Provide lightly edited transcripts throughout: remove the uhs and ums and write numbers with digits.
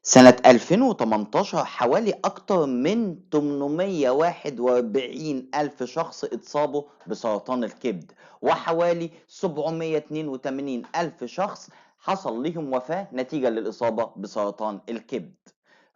سنة 2018 حوالي أكتر من 841 ألف شخص اتصابوا بسرطان الكبد، وحوالي 782 ألف شخص حصل لهم وفاة نتيجة للإصابة بسرطان الكبد.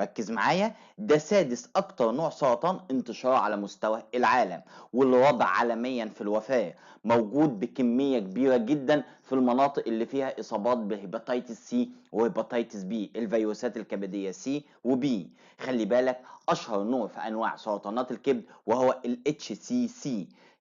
ركز معايا، ده سادس أكتر نوع سرطان انتشار على مستوى العالم، والرابع عالميا في الوفاة. موجود بكمية كبيرة جدا في المناطق اللي فيها إصابات بهيباتيتس سي وهيباتيتس بي، الفيروسات الكبدية سي وبي. خلي بالك، أشهر نوع في أنواع سرطانات الكبد وهو ال HCC،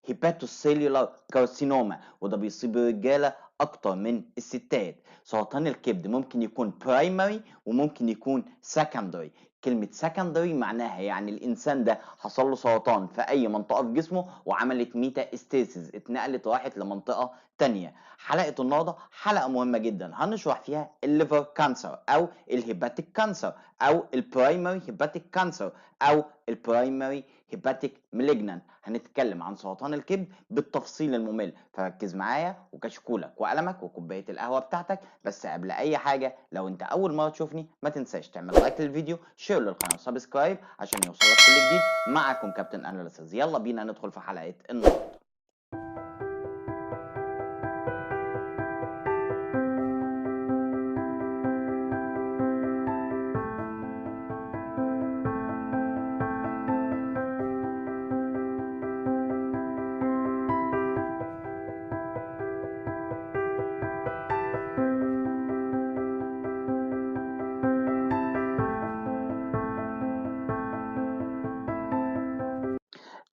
هيباتوسيلولار كارسينوما، وده بيصيب الرجالة أكتر من الستات. سرطان الكبد ممكن يكون برايمري وممكن يكون سكندري. كلمة سكندري معناها يعني الإنسان ده حصل له سرطان في أي منطقة في جسمه وعملت ميتا استيسيس، اتنقلت راحت لمنطقة تانية. حلقة النهارده حلقة مهمة جدا هنشرح فيها الليفر كانسر أو الهيباتيك كانسر أو البرايمري هيباتيك كانسر أو البرايمري هيباتيك مالجنانت. هنتكلم عن سرطان الكبد بالتفصيل الممل، فركز معايا وكشكولك وقلمك وكوباية القهوة بتاعتك. بس قبل أي حاجة، لو أنت أول مرة تشوفني ما تنساش تعمل لايك للفيديو، شير للقناة وسبسكرايب عشان يوصلك كل جديد. معكم كابتن أناليسيز، يلا بينا ندخل في حلقة النهارده.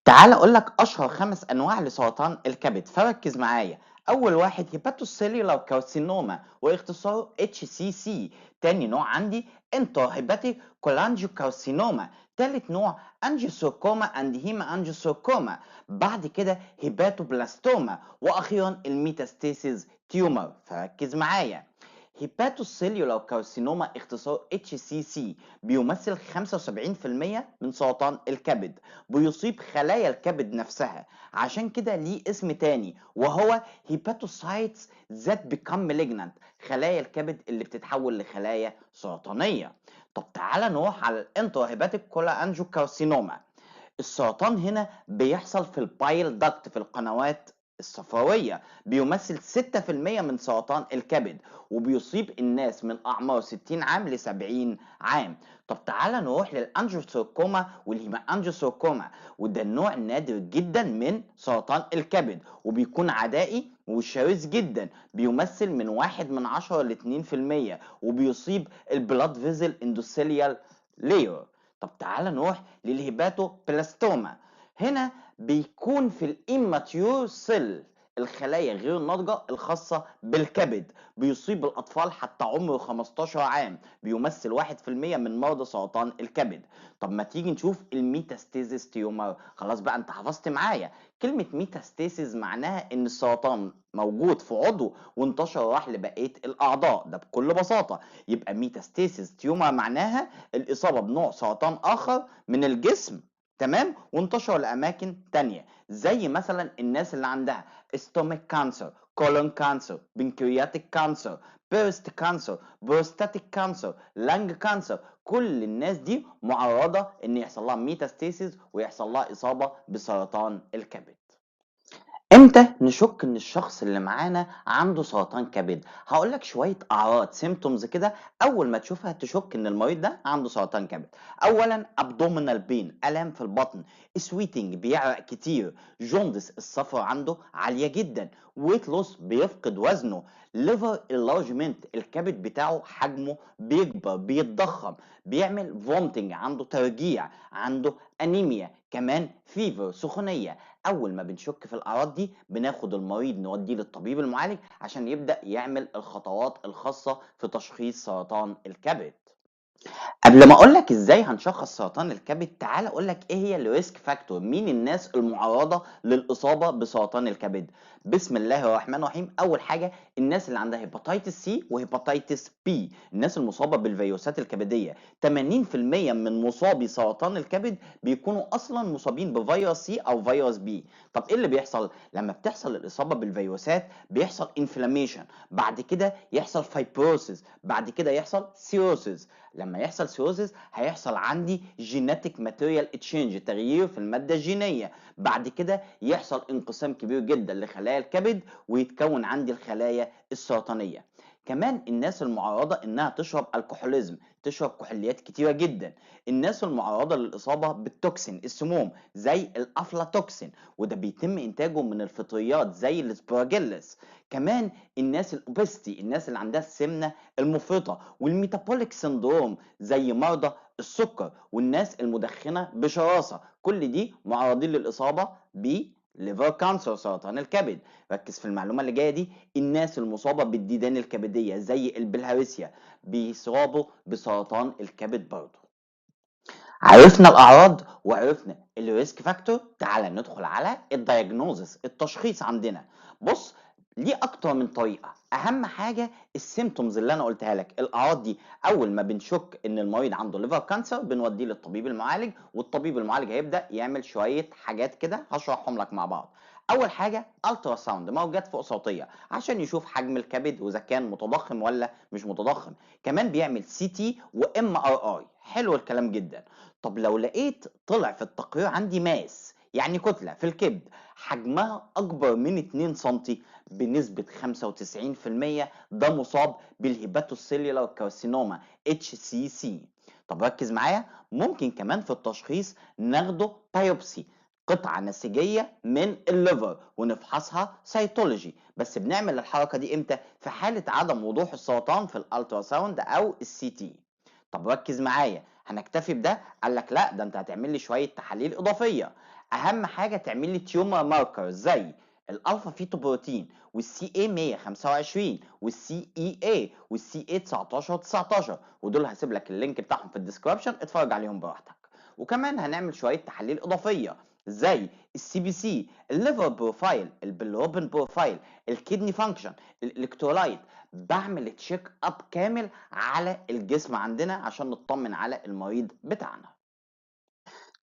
تعال اقول لك اشهر 5 انواع لسرطان الكبد، فركز معايا. اول واحد هيباتوسيلولار كارسينوما واختصاره HCC. تاني نوع عندي انتر هيباتيك كولانجيو كارسينوما. تالت نوع انجيوساركوما اند هيما انجيوساركوما. بعد كده هيباتوبلاستوما، واخيرا الميتاستاسيس تيومر. فركز معايا. هيباتوسيلولار كارسينوما اختصار HCC بيمثل 75% من سرطان الكبد، بيصيب خلايا الكبد نفسها. عشان كده ليه اسم تاني وهو هيباتوسايتس ذات بيكام مالجنانت، خلايا الكبد اللي بتتحول لخلايا سرطانية. طب تعالى نروح على الانترا هيباتيك كولا انجو كارسينوما. السرطان هنا بيحصل في البايل داكت، في القنوات الصفراوية. بيمثل 6% من سرطان الكبد، وبيصيب الناس من أعمار 60 عام ل 70 عام. طب تعالى نروح للأنجيوساركوما والهيمانجيوساركوما، وده النوع نادر جدا من سرطان الكبد، وبيكون عدائي وشرس جدا. بيمثل من 1/10 ل 2%، وبيصيب البلاد فيزل اندوثيليال لاير. طب تعال نروح للهيباتو بلاستوما. هنا بيكون في الاماتيور سيل، الخلايا غير الناضجة الخاصة بالكبد. بيصيب الأطفال حتى عمر 15 عام، بيمثل 1% من مرضى سرطان الكبد. طب ما تيجي نشوف الميتاستيزيس تيومر. خلاص بقى أنت حفظت معايا. كلمة ميتاستيزيس معناها إن السرطان موجود في عضو وانتشر راح لبقية الأعضاء، ده بكل بساطة. يبقى ميتاستيزيس تيومر معناها الإصابة بنوع سرطان آخر من الجسم، تمام، وانتشر لأماكن تانية، زي مثلا الناس اللي عندها ستومك كانسر، كولون كانسر، بنكرياتيك كانسر، بيرست كانسر، بروستاتيك كانسر، لانج كانسر. كل الناس دي معرضة ان يحصل لها ميتاستيسيس ويحصل لها إصابة بسرطان الكبد. امتى نشك ان الشخص اللي معانا عنده سرطان كبد؟ هقول لك شويه اعراض سيمتومز كده، اول ما تشوفها تشك ان المريض ده عنده سرطان كبد. اولا ابدومينال بين، الام في البطن، سويتنج بيعرق كتير، جوندس الصفرة عنده عاليه جدا، ويت لوس بيفقد وزنه، ليفر انلارجمنت الكبد بتاعه حجمه بيكبر بيتضخم، بيعمل فومتنج عنده ترجيع، عنده انيميا، كمان فيفر سخونيه. اول ما بنشك في الاعراض دي بناخد المريض نوديه للطبيب المعالج عشان يبدا يعمل الخطوات الخاصه في تشخيص سرطان الكبد. قبل ما اقول لك ازاي هنشخص سرطان الكبد، تعال اقول لك ايه هي الريسك فاكتور، مين الناس المعرضه للاصابه بسرطان الكبد. بسم الله الرحمن الرحيم. اول حاجه الناس اللي عندها هيباتيتس سي وهيباتيتس بي، الناس المصابه بالفيروسات الكبديه. 80% من مصابي سرطان الكبد بيكونوا اصلا مصابين بفيروس سي او فيروس بي. طب ايه اللي بيحصل لما بتحصل الاصابه بالفيروسات؟ بيحصل انفلاميشن، بعد كده يحصل فايبروسيس، بعد كده يحصل سيروسيس. لما يحصل سيروزز هيحصل عندي جيناتيك ماتيريال اتشينج، تغيير في الماده الجينيه. بعد كده يحصل انقسام كبير جدا لخلايا الكبد ويتكون عندي الخلايا السرطانيه. كمان الناس المعرضه انها تشرب الكحوليزم، تشرب كحوليات كتيره جدا. الناس المعرضه للاصابه بالتوكسين، السموم زي الافلاتوكسين، وده بيتم انتاجه من الفطريات زي الاسبراجيلس. كمان الناس الاوبستي، الناس اللي عندها السمنه المفرطه، والميتابوليك سندروم زي مرضى السكر، والناس المدخنه بشراسه، كل دي معرضين للاصابه بليفر كانسر، سرطان الكبد. ركز في المعلومه اللي جايه دي، الناس المصابه بالديدان الكبديه زي البلهارسيا بيصابوا بسرطان الكبد برضه. عرفنا الاعراض وعرفنا الريسك فاكتور، تعالى ندخل على الدايجنوزس، التشخيص عندنا. بص، ليه اكتر من طريقه. اهم حاجه السيمتومز اللي انا قلتها لك، الاعراض دي اول ما بنشك ان المريض عنده ليفر كانسر بنوديه للطبيب المعالج، والطبيب المعالج هيبدا يعمل شويه حاجات كده هشرحهم لك مع بعض. اول حاجه الترا ساوند، موجات فوق صوتيه عشان يشوف حجم الكبد واذا كان متضخم ولا مش متضخم. كمان بيعمل سي تي وام ار اي، حلو الكلام جدا. طب لو لقيت طلع في التقرير عندي ماس، يعني كتلة في الكبد حجمها أكبر من 2 سنتي، بنسبة 95% ده مصاب بالهيباتوسيلولار كارسينوما HCC. طب ركز معايا، ممكن كمان في التشخيص ناخده بايوبسي، قطعة نسيجية من الليفر ونفحصها سيتولوجي، بس بنعمل الحركة دي امتى؟ في حالة عدم وضوح السرطان في الالتراساوند او السي تي. طب ركز معايا، هنكتفي بده؟ قال لك لا، ده انت هتعمل لي شويه تحاليل اضافيه. اهم حاجه تعمل لي تيومر ماركر زي الالفا فيتو بروتين والسي اي 125 والسي اي اي والسي اي 19 و19، ودول هسيب لك اللينك بتاعهم في الديسكربشن، اتفرج عليهم براحتك. وكمان هنعمل شويه تحاليل اضافيه زي السي بي سي، الليفر بروفايل، البيلروبين بروفايل، الكدني فانكشن، الالكترولايت. بعمل تشيك اب كامل على الجسم عندنا عشان نطمن على المريض بتاعنا.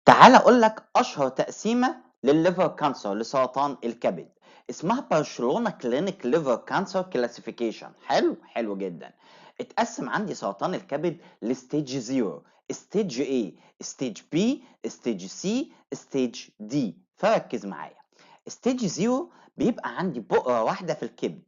تعال اقول لك اشهر تقسيمه للليفر كانسر، لسرطان الكبد، اسمها برشلونه كلينيك ليفر كانسر كلاسيفيكيشن. حلو، حلو جدا. اتقسم عندي سرطان الكبد لستيج 0، ستيج A، ستيج B، ستيج C، ستيج D. فركز معايا. ستيج 0 بيبقى عندي بؤره واحده في الكبد،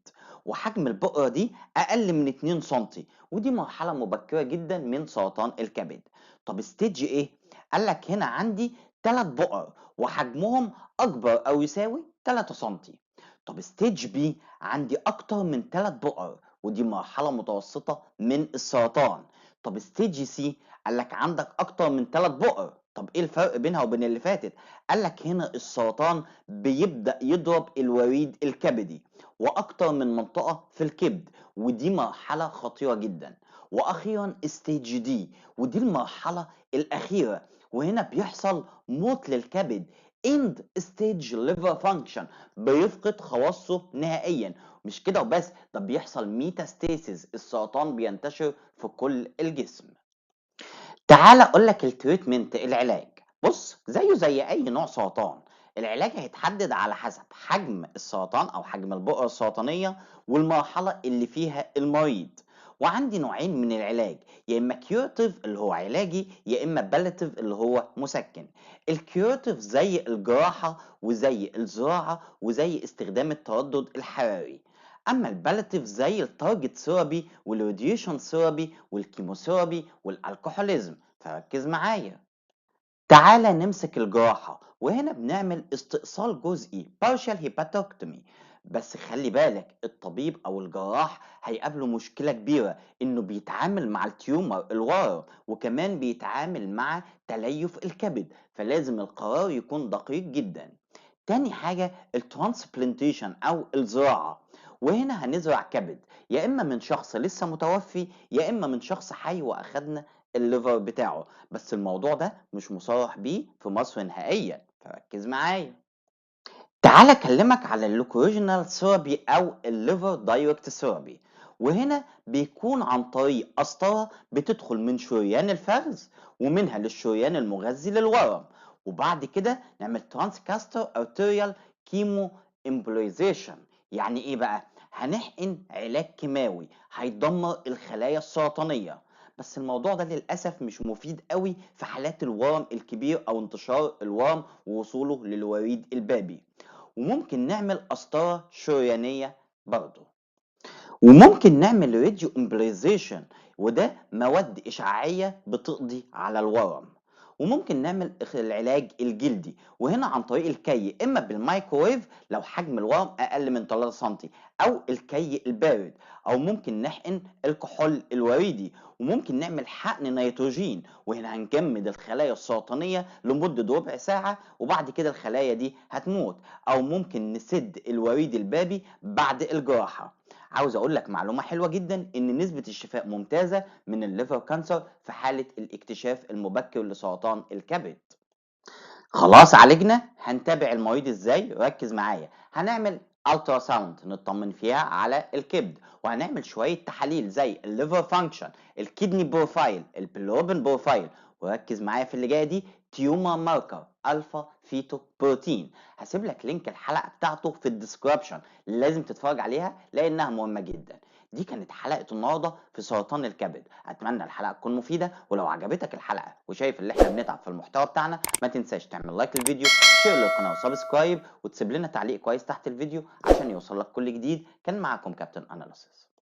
وحجم البؤره دي اقل من 2 سنتي، ودي مرحله مبكره جدا من سرطان الكبد. طب ستيج ايه؟ قال لك هنا عندي 3 بؤر وحجمهم اكبر او يساوي 3 سنتي. طب ستيج بي عندي اكتر من 3 بؤر، ودي مرحله متوسطه من السرطان. طب ستيج سي قال لك عندك اكتر من 3 بؤر. طب ايه الفرق بينها وبين اللي فاتت؟ قال لك هنا السرطان بيبدا يضرب الوريد الكبدي واكتر من منطقه في الكبد، ودي مرحله خطيره جدا. واخيرا ستيج دي، ودي المرحله الاخيره، وهنا بيحصل موت للكبد، end stage liver function، بيفقد خواصه نهائيا. مش كده وبس، ده بيحصل ميتاستاسيس، السرطان بينتشر في كل الجسم. تعال اقول لك التريتمنت، العلاج. بص، زيه زي اي نوع سرطان، العلاج هيتحدد على حسب حجم السرطان او حجم البؤره السرطانيه والمرحله اللي فيها المريض. وعندي نوعين من العلاج، يا اما كيورتيف اللي هو علاجي، يا اما باليتيف اللي هو مسكن. الكيورتيف زي الجراحه وزي الزراعه وزي استخدام التردد الحراري. اما الباليتيف زي التارجت ثيرابي والراديشن ثيرابي والكيموثيرابي والالكحوليزم. فركز معايا. تعالى نمسك الجراحة، وهنا بنعمل استئصال جزئي partial hepatectomy. بس خلي بالك الطبيب او الجراح هيقابله مشكلة كبيرة، انه بيتعامل مع التيومر الورم، وكمان بيتعامل مع تليف الكبد، فلازم القرار يكون دقيق جدا. تاني حاجة الترانسبلانتيشن أو الزراعة، وهنا هنزرع كبد يا إما من شخص لسه متوفي يا إما من شخص حي وأخدنا الليفر بتاعه، بس الموضوع ده مش مصرح بيه في مصر نهائيا، فركز معايا. تعال أكلمك على اللوكوريجينال ثيرابي أو الليفر دايركت ثيرابي، وهنا بيكون عن طريق قسطرة بتدخل من شريان الفخذ ومنها للشريان المغذي للورم، وبعد كده نعمل ترانسكاستر ارتيريال كيمو امبوليزيشن. يعني ايه بقى؟ هنحقن علاج كيماوي هيدمر الخلايا السرطانية، بس الموضوع ده للأسف مش مفيد قوي في حالات الورم الكبير أو انتشار الورم ووصوله للوريد البابي. وممكن نعمل قسطرة شريانية برضه. وممكن نعمل راديو امبريزيشن، وده مواد إشعاعية بتقضي على الورم. وممكن نعمل العلاج الجلدي، وهنا عن طريق الكي، إما بالمايكرويف لو حجم الورم أقل من 3 سم، أو الكي البارد، أو ممكن نحقن الكحول الوريدي. وممكن نعمل حقن نيتروجين، وهنا هنجمد الخلايا السرطانية لمدة ربع ساعة، وبعد كده الخلايا دي هتموت. أو ممكن نسد الوريد البابي بعد الجراحة. عاوز اقول لك معلومه حلوه جدا، ان نسبه الشفاء ممتازه من الليفر كانسر في حاله الاكتشاف المبكر لسرطان الكبد. خلاص عالجنا، هنتابع المريض ازاي؟ ركز معايا. هنعمل الترا ساوند نطمن فيها على الكبد، وهنعمل شويه تحاليل زي الليفر فانكشن، الكدني بروفايل، البيلروبين بروفايل. وركز معايا في اللي جايه دي، تيومر ماركر الفا فيتو بروتين. هسيب لك لينك الحلقه بتاعته في الديسكربشن، لازم تتفرج عليها لانها مهمه جدا. دي كانت حلقه النهارده في سرطان الكبد. اتمنى الحلقه تكون مفيده، ولو عجبتك الحلقه وشايف ان احنا بنتعب في المحتوى بتاعنا، ما تنساش تعمل لايك للفيديو، شير للقناه وسبسكرايب، وتسيب لنا تعليق كويس تحت الفيديو عشان يوصل لك كل جديد. كان معاكم كابتن اناليسيس.